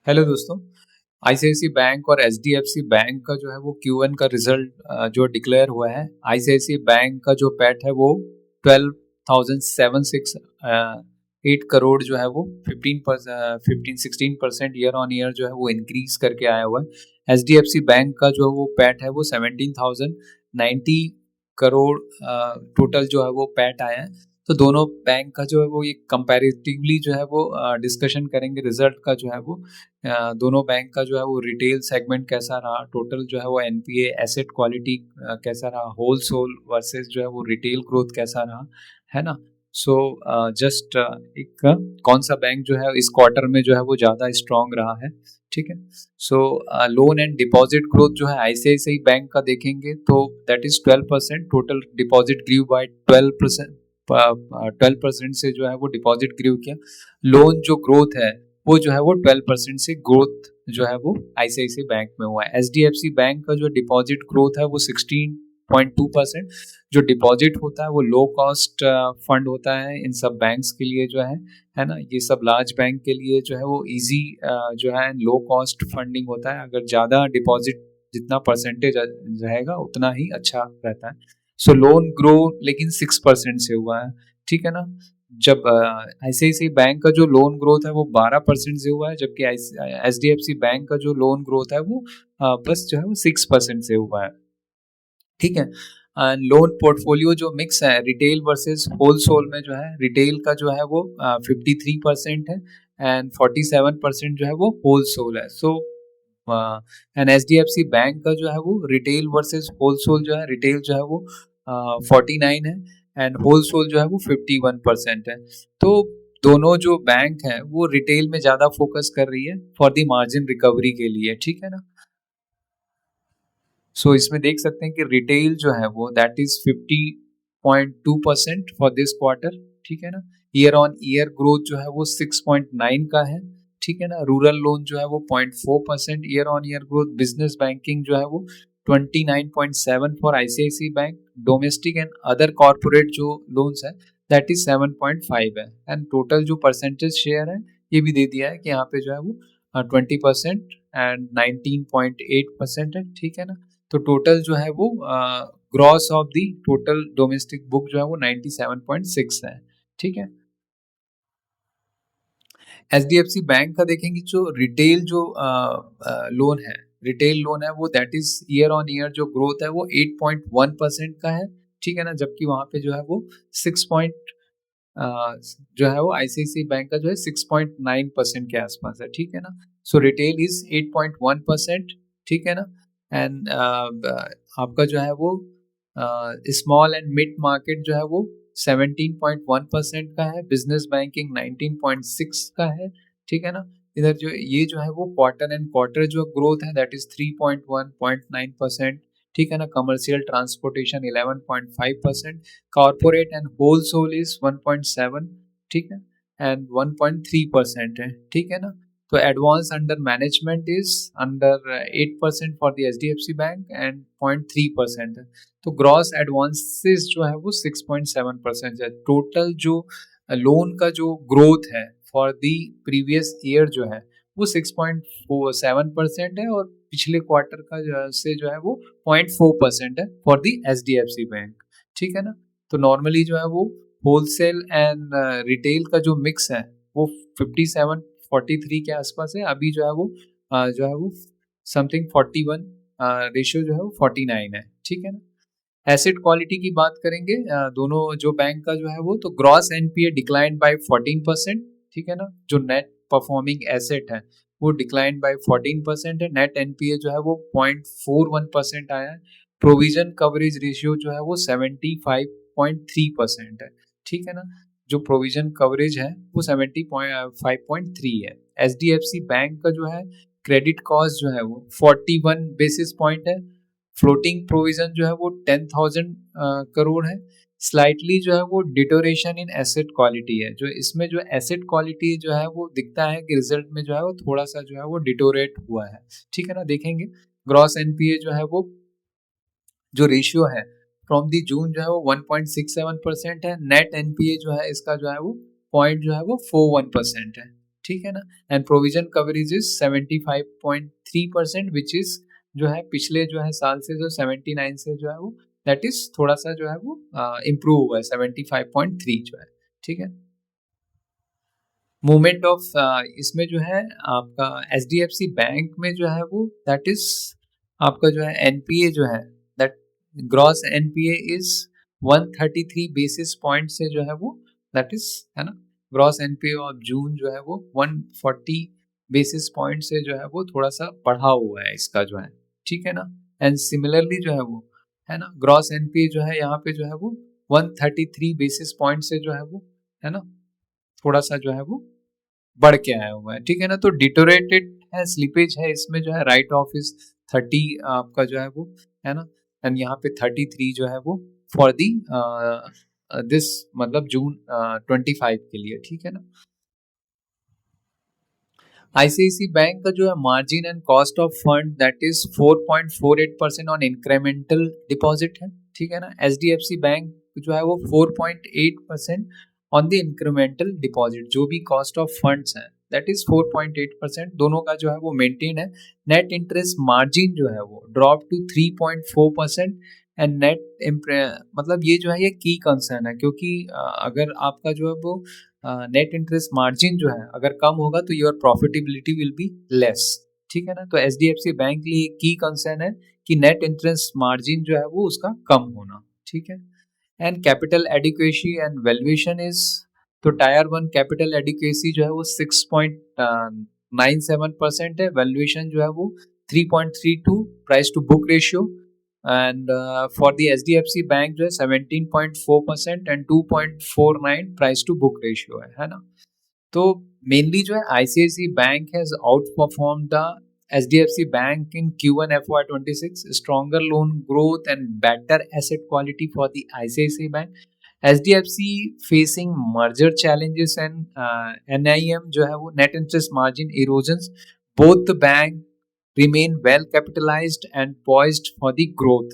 Hello दोस्तों। ICIC bank और HDFC bank का जो है वो Q1 का रिजल्ट जो डिक्लेयर हुआ है। आईसीआईसी बैंक का जो पैट है वो 12,768 करोड़ जो है वो 15-16% ईयर ऑन ईयर जो है वो इंक्रीज करके आया हुआ है। एचडीएफसी बैंक का जो वो पैट है वो 17,090 करोड़ टोटल जो है वो पैट आया है। तो दोनों बैंक का जो है वो ये कंपैरेटिवली जो है वो डिस्कशन करेंगे रिजल्ट का जो है वो दोनों बैंक का जो है वो रिटेल सेगमेंट कैसा रहा, टोटल जो है वो एनपीए एसेट क्वालिटी कैसा रहा, होलसेल वर्सेस जो है वो रिटेल ग्रोथ कैसा रहा, है ना। सो जस्ट एक कौन सा बैंक जो है इस क्वार्टर में जो है वो ज़्यादा स्ट्रांग रहा है, ठीक है। सो लोन एंड डिपॉजिट ग्रोथ जो है आईसीआईसीआई बैंक का देखेंगे तो that is 12%। Total deposit grew by 12%। 12% से जो है वो डिपॉजिट ग्रू किया। लोन जो ग्रोथ है वो जो है वो 12% से ग्रोथ जो है वो आईसीआईसीआई बैंक में हुआ है। एचडीएफसी बैंक का जो डिपॉजिट ग्रोथ है वो 16.2%। जो डिपॉजिट होता है वो लो कॉस्ट फंड होता है इन सब बैंक्स के लिए जो है ना। ये सब लार्ज बैंक के लिए जो है वो इजी जो है लो कॉस्ट फंडिंग होता है। अगर ज़्यादा डिपॉजिट जितना परसेंटेज रहेगा उतना ही अच्छा रहता है। सो लोन ग्रो लेकिन 6% से हुआ है, ठीक है ना। जब आईसीआईसीआई बैंक का जो लोन ग्रोथ है वो 12% से हुआ है, जबकि एचडीएफसी बैंक का जो लोन ग्रोथ है वो बस जो है वो 6% से हुआ है, ठीक है। लोन पोर्टफोलियो जो मिक्स है रिटेल वर्सेस होलसेल में जो है रिटेल का जो है वो 53% है एंड 47% जो है वो होलसेल है। सो एंड एचडीएफसी बैंक का जो है वो रिटेल वर्सेस होलसेल जो है रिटेल जो है वो 49 है एंड होलसेल जो है वो 51% है। तो दोनों जो बैंक है वो रिटेल में ज़्यादा फोकस कर रही है फॉर द मार्जिन रिकवरी के लिए, ठीक है ना। सो इसमें देख सकते हैं कि रिटेल जो है वो that is 50.2% for this quarter, ठीक है ना। ईयर ऑन ईयर ग्रोथ जो है वो 6.9 का है, ठीक है ना। रूरल लोन जो है वो 0.4% year on year growth. Business banking जो है वो 29.7 for ICICI Bank. Domestic and other corporate जो लोन्स है दैट इज 7.5 है एंड टोटल जो परसेंटेज शेयर है ये भी दे दिया है कि यहाँ पे जो है वो 20% एंड 19.8% है, ठीक है ना। तो टोटल जो है वो gross of the total domestic book जो है वो 97.6 है, ठीक है। एचडीएफसी बैंक का देखेंगे जो रिटेल जो लोन है रिटेल लोन है वो that is year on year जो ग्रोथ है वो 8.1% का है, ठीक है ना। जबकि वहां पे जो है वो 6 जो है वो आईसीआईसी बैंक का जो है 6.9% के आसपास है, ठीक है ना। सो रिटेल इज 8.1%, ठीक है ना। एंड आपका जो है वो स्मॉल एंड मिड मार्केट जो है वो 17.1% का है। बिजनेस बैंकिंग 19.6 का है, ठीक है ना। इधर जो ये जो है वो क्वार्टर एंड क्वार्टर जो ग्रोथ है दैट इज 3.1.9%, ठीक है ना। Commercial transportation 11.5%। Corporate and wholesale is 1.7, ठीक है, एंड 1.3% है, ठीक है ना। तो advance under management is under 8% for the HDFC bank and 0.3% है। तो ग्रॉस एडवांसेस जो है वो 6.7% है। टोटल जो लोन का जो ग्रोथ है फॉर द प्रीवियस ईयर जो है वो 6.7% है और पिछले क्वार्टर का से जो है वो 0.4% है फॉर द एचडीएफसी बैंक, ठीक है ना। तो नॉर्मली जो है वो होलसेल एंड रिटेल का जो मिक्स है वो 57-43 के आसपास है। अभी जो है वो समथिंग 41 रेशियो जो है वो 49 है, ठीक है ना। एसेट क्वालिटी की बात करेंगे दोनों जो बैंक का जो है वो तो ग्रॉस एनपीए डिक्लाइन बाय 14%, ठीक है ना। जो नेट परफॉर्मिंग एसेट है वो डिक्लाइन बाय 14% है। नेट एनपीए जो है वो 0.41% आया है। प्रोविजन कवरेज रेशियो जो है वो 75.3% है, ठीक है ना। जो प्रोविजन कवरेज है वो 75.3 है। एचडीएफसी बैंक का जो है क्रेडिट कॉस्ट जो है वो 41 बेसिस पॉइंट है। फ्लोटिंग प्रोविजन जो है वो 10,000 करोड़ है। स्लाइटली जो है वो डिटोरेशन इन एसेट क्वालिटी है। जो इसमें जो एसेट क्वालिटी जो है वो दिखता है कि रिजल्ट में जो है वो थोड़ा सा जो है वो डिटोरेट हुआ है, ठीक है ना। देखेंगे ग्रॉस एनपीए जो है वो जो रेशियो है फ्रॉम दी जून जो है वो 1.67% है। नेट एनपीए जो है इसका जो है वो पॉइंट जो है वो 41% है, ठीक है ना। And provision coverage is 75.3%, which is जो है पिछले जो है साल से जो 79 से जो है वो दैट इज थोड़ा सा जो है वो इम्प्रूव हुआ है, 75.3 जो है, ठीक है। मूवमेंट ऑफ इसमें जो है आपका एचडीएफसी बैंक में जो है वो दैट इज आपका जो है एनपीए जो है that gross NPA is 133 basis point से जो है वो दैट इज है ना, ग्रॉस एनपीए ऑफ जून जो है वो 140 बेसिस पॉइंट से जो है वो थोड़ा सा बढ़ा हुआ है इसका जो है, ठीक है ना। एंड सिमिलरली जो है वो है ना ग्रॉस एनपीए जो है यहाँ पे जो है वो 133 बेसिस पॉइंट से जो है वो है ना थोड़ा सा जो है वो बढ़ के आया हुआ है, ठीक है ना। तो डिटोरेटेड है, स्लिपेज है इसमें जो है, राइट ऑफ इज 30 आपका जो है वो है ना, एंड यहाँ पे 33 जो है वो फॉर दी दिस मतलब जून 25 के लिए, ठीक है ना। आईसीआईसी बैंक का जो है margin and cost of fund that is 4.48% on incremental deposit है, ठीक है ना। एचडीएफसी बैंक जो है वो 4.8% ऑन द इंक्रीमेंटल डिपॉजिट, जो भी कॉस्ट ऑफ फंड्स है दैट इज 4.8%, दोनों का जो है वो मेंटेन है। नेट इंटरेस्ट मार्जिन जो है वो ड्रॉप टू 3.4%, एंड नेट मतलब ये जो है ये की कंसर्न है, क्योंकि अगर आपका जो है वो नेट इंटरेस्ट मार्जिन जो है अगर कम होगा तो your profitability will be less, ठीक है ना। तो H D F C Bank के लिए की कंसर्न है कि नेट इंटरेस्ट मार्जिन जो है वो उसका कम होना, ठीक है। And capital adequacy and valuation is, तो टायर वन कैपिटल एडिक्वेसी जो है वो 6.97% है, वैल्यूएशन जो है वो 3.32 price to book ratio, and for the HDFC Bank जो है 17.4% and 2.49 price to book ratio है ना। तो मेनली जो है ICICI Bank has outperform the HDFC Bank in Q1 FY26, stronger loan growth and better asset quality for the ICICI Bank. HDFC facing merger challenges and NIM जो है वो net interest margin erosions. Both the bank remain well capitalized and poised for the growth.